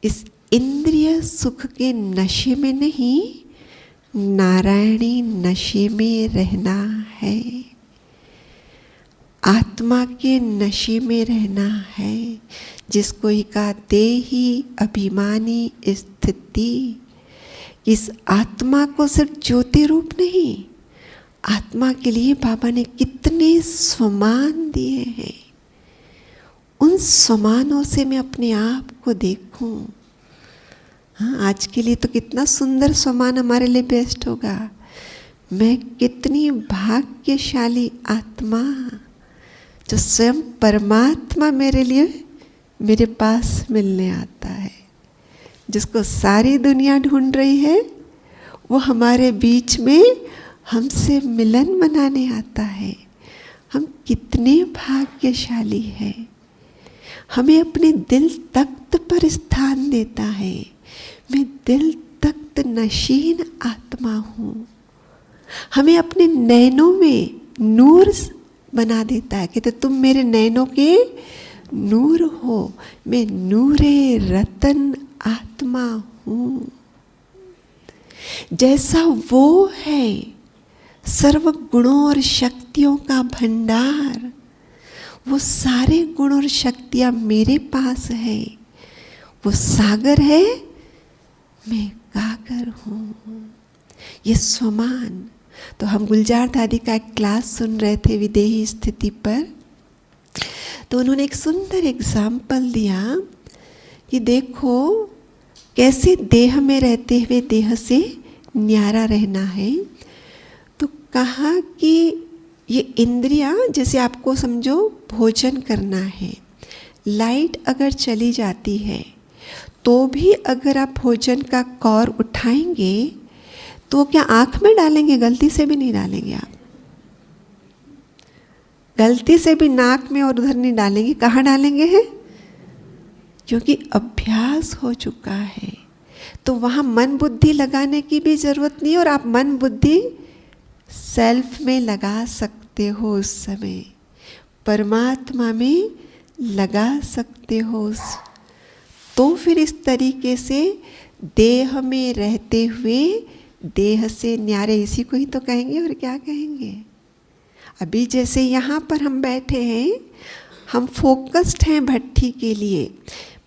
इस इंद्रिय सुख के नशे में नहीं, नारायणी नशे में रहना है, आत्मा के नशे में रहना है, जिसको ही कहा देही अभिमानी स्थिति। इस आत्मा को सिर्फ ज्योति रूप नहीं, आत्मा के लिए बाबा ने कितने स्वमान दिए हैं, उन स्वमानों से मैं अपने आप को देखूं। हाँ, आज के लिए तो कितना सुंदर स्वमान हमारे लिए बेस्ट होगा। मैं कितनी भाग्यशाली आत्मा, जो स्वयं परमात्मा मेरे लिए मेरे पास मिलने आता है, जिसको सारी दुनिया ढूंढ रही है, वो हमारे बीच में हमसे मिलन मनाने आता है। हम कितने भाग्यशाली हैं। हमें अपने दिल तख्त पर स्थान देता है। मैं दिल तख्त नशीन आत्मा हूँ। हमें अपने नैनों में नूर बना देता है। कहते तुम मेरे नैनों के नूर हो। मैं नूरे रतन आत्मा हूँ। जैसा वो है सर्व गुणों और शक्तियों का भंडार, वो सारे गुण और शक्तियाँ मेरे पास है। वो सागर है, मैं गागर हूँ। ये स्वमान। तो हम गुलजार दादी का एक क्लास सुन रहे थे विदेही स्थिति पर, तो उन्होंने एक सुंदर एग्जाम्पल दिया कि देखो कैसे देह में रहते हुए देह से न्यारा रहना है। तो कहा कि ये इंद्रियां, जैसे आपको समझो भोजन करना है, लाइट अगर चली जाती है तो भी अगर आप भोजन का कौर उठाएंगे तो क्या आँख में डालेंगे? गलती से भी नहीं डालेंगे आप, गलती से भी नाक में और उधर नहीं डालेंगे। कहाँ डालेंगे हैं? क्योंकि अभ्यास हो चुका है, तो वहाँ मन बुद्धि लगाने की भी ज़रूरत नहीं। और आप मन बुद्धि सेल्फ में लगा सकते हो, उस समय परमात्मा में लगा सकते हो। तो फिर इस तरीके से देह में रहते हुए देह से न्यारे, इसी को ही तो कहेंगे, और क्या कहेंगे। अभी जैसे यहाँ पर हम बैठे हैं, हम फोकस्ड हैं भट्ठी के लिए,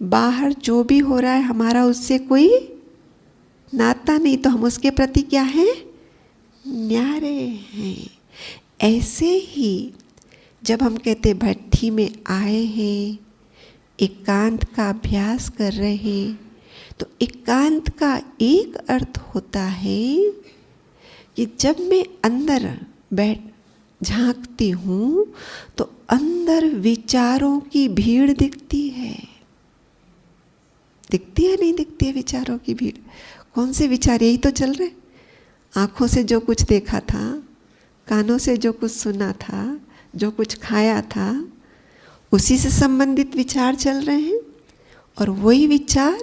बाहर जो भी हो रहा है हमारा उससे कोई नाता नहीं, तो हम उसके प्रति क्या है? न्यारे हैं। ऐसे ही जब हम कहते भट्ठी में आए हैं, एकांत का अभ्यास कर रहे हैं, तो एकांत का एक अर्थ होता है कि जब मैं अंदर बैठ झांकती हूँ तो अंदर विचारों की भीड़ दिखती है। दिखती है नहीं दिखती है विचारों की भीड़? कौन से विचार? यही तो चल रहे। आँखों से जो कुछ देखा था, कानों से जो कुछ सुना था, जो कुछ खाया था, उसी से संबंधित विचार चल रहे हैं। और वही विचार,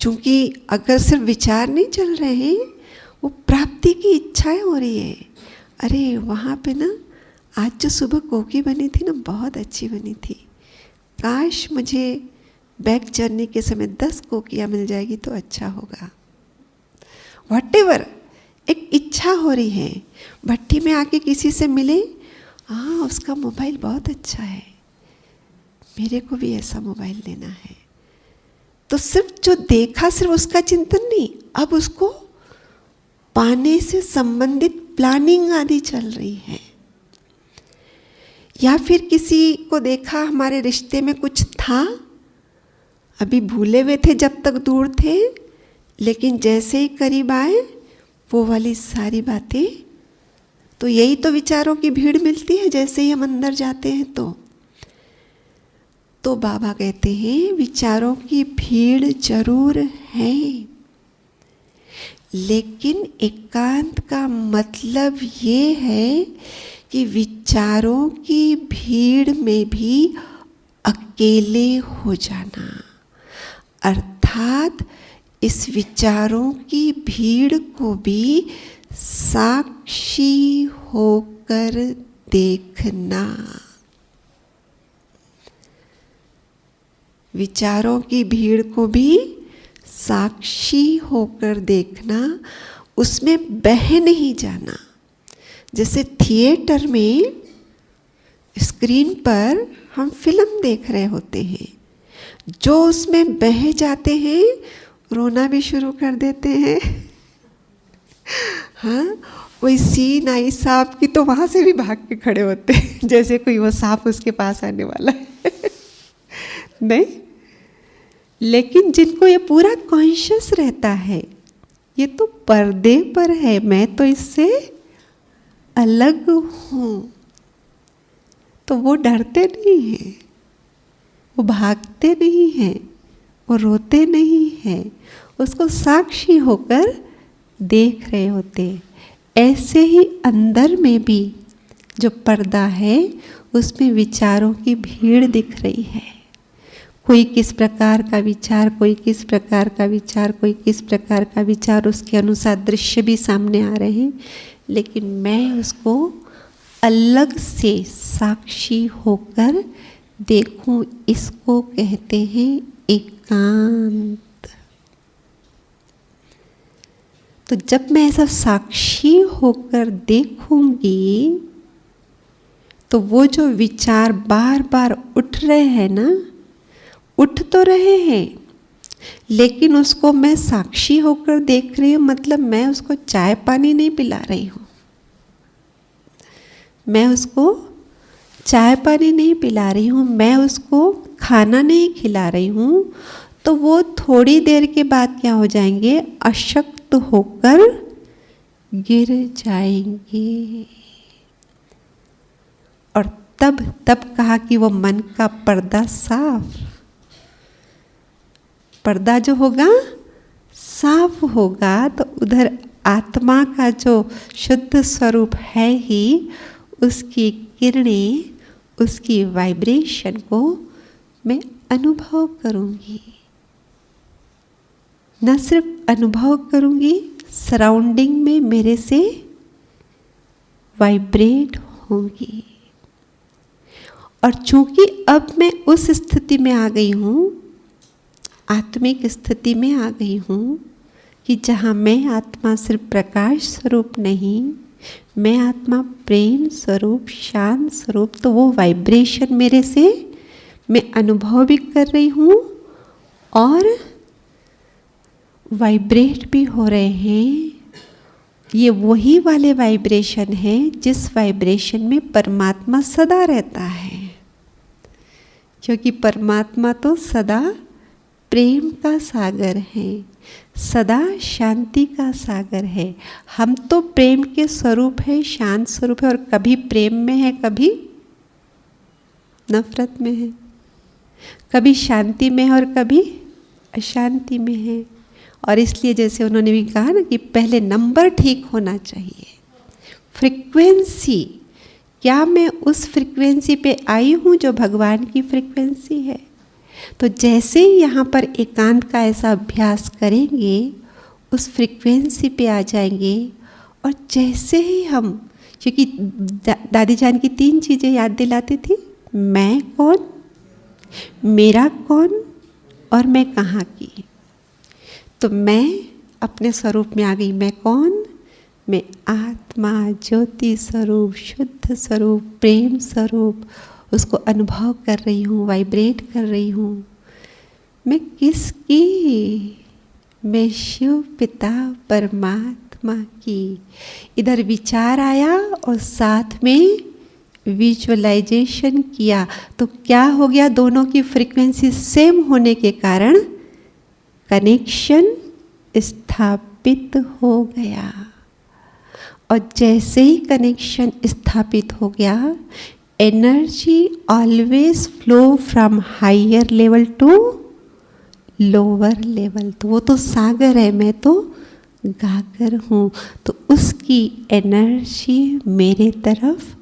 चूंकि अगर सिर्फ विचार नहीं चल रहे हैं, वो प्राप्ति की इच्छाएं हो रही है। अरे वहाँ पे ना आज जो सुबह कोकी बनी थी ना, बहुत अच्छी बनी थी, काश मुझे बैक जर्नी के समय 10 कोकियाँ मिल जाएगी तो अच्छा होगा। व्हाटएवर, एक इच्छा हो रही है। भट्टी में आके किसी से मिले, हाँ उसका मोबाइल बहुत अच्छा है, मेरे को भी ऐसा मोबाइल लेना है। तो सिर्फ जो देखा सिर्फ उसका चिंतन नहीं, अब उसको पाने से संबंधित प्लानिंग आदि चल रही है। या फिर किसी को देखा, हमारे रिश्ते में कुछ था, अभी भूले हुए थे जब तक दूर थे, लेकिन जैसे ही करीब आए वो वाली सारी बातें। तो यही तो विचारों की भीड़ मिलती है जैसे ही हम अंदर जाते हैं। तो बाबा कहते हैं विचारों की भीड़ जरूर है, लेकिन एकांत का मतलब ये है कि विचारों की भीड़ में भी अकेले हो जाना, अर्थात इस विचारों की भीड़ को भी साक्षी होकर देखना। विचारों की भीड़ को भी साक्षी होकर देखना, उसमें बह नहीं जाना। जैसे थिएटर में स्क्रीन पर हम फिल्म देख रहे होते हैं, जो उसमें बह जाते हैं रोना भी शुरू कर देते हैं। हाँ, कोई सीन आई सांप की तो वहाँ से भी भाग के खड़े होते हैं, जैसे कोई वो सांप उसके पास आने वाला है। नहीं, लेकिन जिनको ये पूरा कॉन्शियस रहता है, ये तो पर्दे पर है, मैं तो इससे अलग हूँ, तो वो डरते नहीं हैं, वो भागते नहीं हैं, वो रोते नहीं हैं, उसको साक्षी होकर देख रहे होते। ऐसे ही अंदर में भी जो पर्दा है उसमें विचारों की भीड़ दिख रही है। कोई किस प्रकार का विचार, कोई किस प्रकार का विचार, कोई किस प्रकार का विचार, उसके अनुसार दृश्य भी सामने आ रहे हैं, लेकिन मैं उसको अलग से साक्षी होकर देखूं, इसको कहते हैं एकांत। तो जब मैं ऐसा साक्षी होकर देखूंगी तो वो जो विचार बार बार उठ रहे हैं ना, उठ तो रहे हैं, लेकिन उसको मैं साक्षी होकर देख रही हूँ, मतलब मैं उसको चाय पानी नहीं पिला रही हूँ, मैं उसको चाय पानी नहीं पिला रही हूँ, मैं उसको खाना नहीं खिला रही हूँ। तो वो थोड़ी देर के बाद क्या हो जाएंगे? अशक्त होकर गिर जाएंगे। और तब कहा कि वो मन का पर्दा साफ, पर्दा जो होगा साफ होगा तो उधर आत्मा का जो शुद्ध स्वरूप है ही, उसकी किरणें, उसकी वाइब्रेशन को मैं अनुभव करूंगी। न सिर्फ अनुभव करूंगी, सराउंडिंग में मेरे से वाइब्रेट होंगी। और चूंकि अब मैं उस स्थिति में आ गई हूँ, आत्मिक स्थिति में आ गई हूँ कि जहाँ मैं आत्मा सिर्फ प्रकाश स्वरूप नहीं, मैं आत्मा प्रेम स्वरूप, शांत स्वरूप, तो वो वाइब्रेशन मेरे से मैं अनुभव भी कर रही हूँ और वाइब्रेट भी हो रहे हैं। ये वही वाले वाइब्रेशन है जिस वाइब्रेशन में परमात्मा सदा रहता है, क्योंकि परमात्मा तो सदा प्रेम का सागर है, सदा शांति का सागर है। हम तो प्रेम के स्वरूप है, शांत स्वरूप है, और कभी प्रेम में है, कभी नफरत में है, कभी शांति में है और कभी अशांति में है। और इसलिए जैसे उन्होंने भी कहा ना कि पहले नंबर ठीक होना चाहिए, फ्रीक्वेंसी, क्या मैं उस फ्रीक्वेंसी पे आई हूँ जो भगवान की फ्रीक्वेंसी है। तो जैसे ही यहाँ पर एकांत का ऐसा अभ्यास करेंगे, उस फ्रीक्वेंसी पे आ जाएंगे। और जैसे ही हम, क्योंकि दादी जान की 3 चीज़ें याद दिलाती थी, मैं कौन, मेरा कौन और मैं कहाँ की। तो मैं अपने स्वरूप में आ गई। मैं कौन, मैं आत्मा, ज्योति स्वरूप, शुद्ध स्वरूप, प्रेम स्वरूप, उसको अनुभव कर रही हूँ, वाइब्रेट कर रही हूँ। मैं किसकी, मैं शिव पिता परमात्मा की। इधर विचार आया और साथ में विजुअलाइजेशन किया, तो क्या हो गया, दोनों की फ्रीक्वेंसी सेम होने के कारण कनेक्शन स्थापित हो गया। और जैसे ही कनेक्शन स्थापित हो गया, energy always flow from higher level to lower level. तो वो तो सागर है, मैं तो गागर हूँ, तो उसकी एनर्जी मेरे तरफ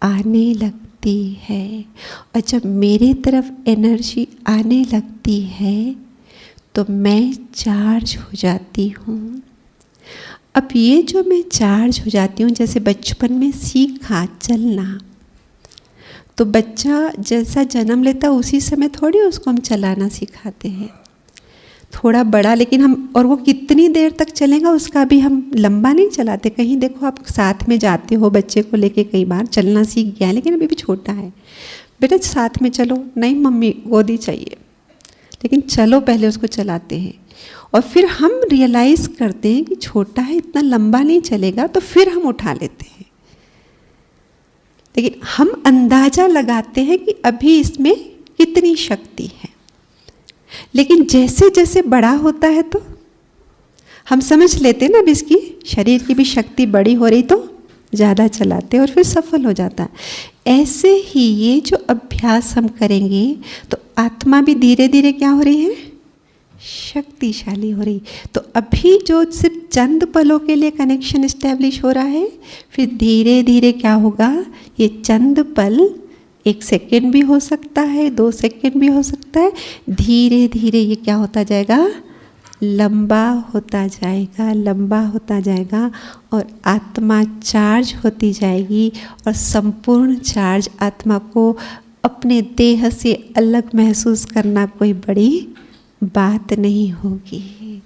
आने लगती है। और जब मेरे तरफ एनर्जी आने लगती है तो मैं चार्ज हो जाती हूँ। अब ये जो मैं चार्ज हो जाती हूँ, जैसे बचपन में सीखा चलना, तो बच्चा जैसा जन्म लेता उसी समय थोड़ी उसको हम चलाना सिखाते हैं, थोड़ा बड़ा, लेकिन हम, और वो कितनी देर तक चलेगा उसका भी हम लंबा नहीं चलाते। कहीं देखो आप साथ में जाते हो बच्चे को लेके, कई बार चलना सीख गया है लेकिन अभी भी छोटा है, बेटा साथ में चलो, नहीं मम्मी गोदी चाहिए, लेकिन चलो पहले उसको चलाते हैं। और फिर हम रियलाइज़ करते हैं कि छोटा है, इतना लंबा नहीं चलेगा, तो फिर हम उठा लेते हैं। लेकिन हम अंदाज़ा लगाते हैं कि अभी इसमें कितनी शक्ति है, लेकिन जैसे जैसे बड़ा होता है तो हम समझ लेते हैं ना, अब इसकी शरीर की भी शक्ति बड़ी हो रही तो ज़्यादा चलाते और फिर सफल हो जाता है। ऐसे ही ये जो अभ्यास हम करेंगे तो आत्मा भी धीरे धीरे क्या हो रही है, शक्तिशाली हो रही। तो अभी जो सिर्फ चंद पलों के लिए कनेक्शन इस्टेब्लिश हो रहा है, फिर धीरे धीरे क्या होगा, ये चंद पल 1 सेकेंड भी हो सकता है, 2 सेकेंड भी हो सकता है, धीरे धीरे ये क्या होता जाएगा, लंबा होता जाएगा, लंबा होता जाएगा। और आत्मा चार्ज होती जाएगी और संपूर्ण चार्ज आत्मा को अपने देह से अलग महसूस करना कोई बड़ी बात नहीं होगी।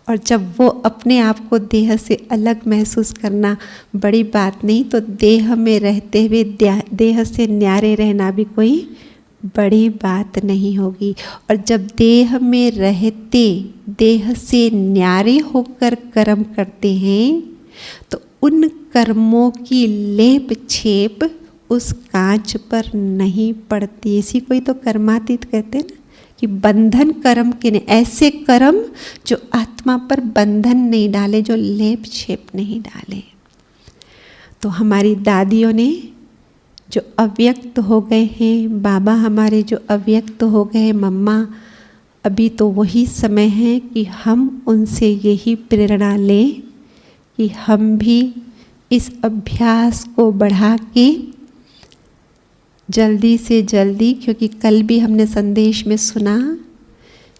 और जब वो अपने आप को देह से अलग महसूस करना बड़ी बात नहीं, तो देह में रहते हुए देह से न्यारे रहना भी कोई बड़ी बात नहीं होगी। और जब देह में रहते देह से न्यारे होकर कर्म करते हैं तो उन कर्मों की लेप छेप उस कांच पर नहीं पड़ती। इसी को ही तो कर्मातीत कहते हैं ना, कि बंधन कर्म के नहीं, ऐसे कर्म जो आत्मा पर बंधन नहीं डाले, जो लेप छेप नहीं डाले। तो हमारी दादियों ने जो अव्यक्त हो गए हैं, बाबा हमारे जो अव्यक्त हो गए, मम्मा, अभी तो वही समय है कि हम उनसे यही प्रेरणा लें कि हम भी इस अभ्यास को बढ़ा के जल्दी से जल्दी, क्योंकि कल भी हमने संदेश में सुना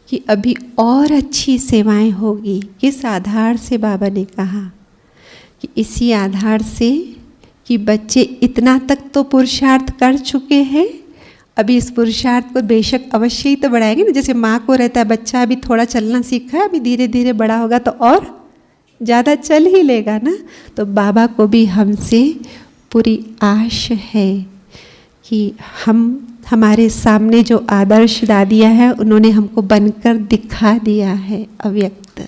कि अभी और अच्छी सेवाएं होगी। किस आधार से बाबा ने कहा कि इसी आधार से कि बच्चे इतना तक तो पुरुषार्थ कर चुके हैं, अभी इस पुरुषार्थ को बेशक अवश्य ही तो बढ़ाएंगे ना। जैसे माँ को रहता है बच्चा अभी थोड़ा चलना सीखा है, अभी धीरे धीरे बड़ा होगा तो और ज़्यादा चल ही लेगा ना। तो बाबा को भी हमसे पूरी आश है कि हमारे सामने जो आदर्श दादियाँ हैं उन्होंने हमको बनकर दिखा दिया है। अव्यक्त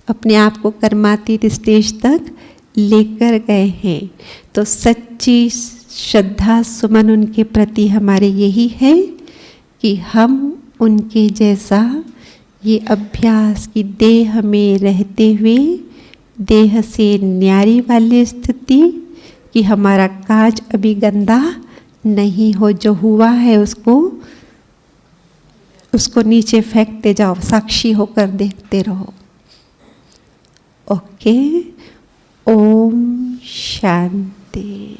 अपने आप को कर्मातीत स्टेज तक लेकर गए हैं। तो सच्ची श्रद्धा सुमन उनके प्रति हमारे यही है कि हम उनके जैसा ये अभ्यास की देह में रहते हुए देह से न्यारी वाली स्थिति कि हमारा काज अभी गंदा नहीं हो, जो हुआ है उसको नीचे फेंकते जाओ, साक्षी होकर देखते रहो। ओके, ओम शांति।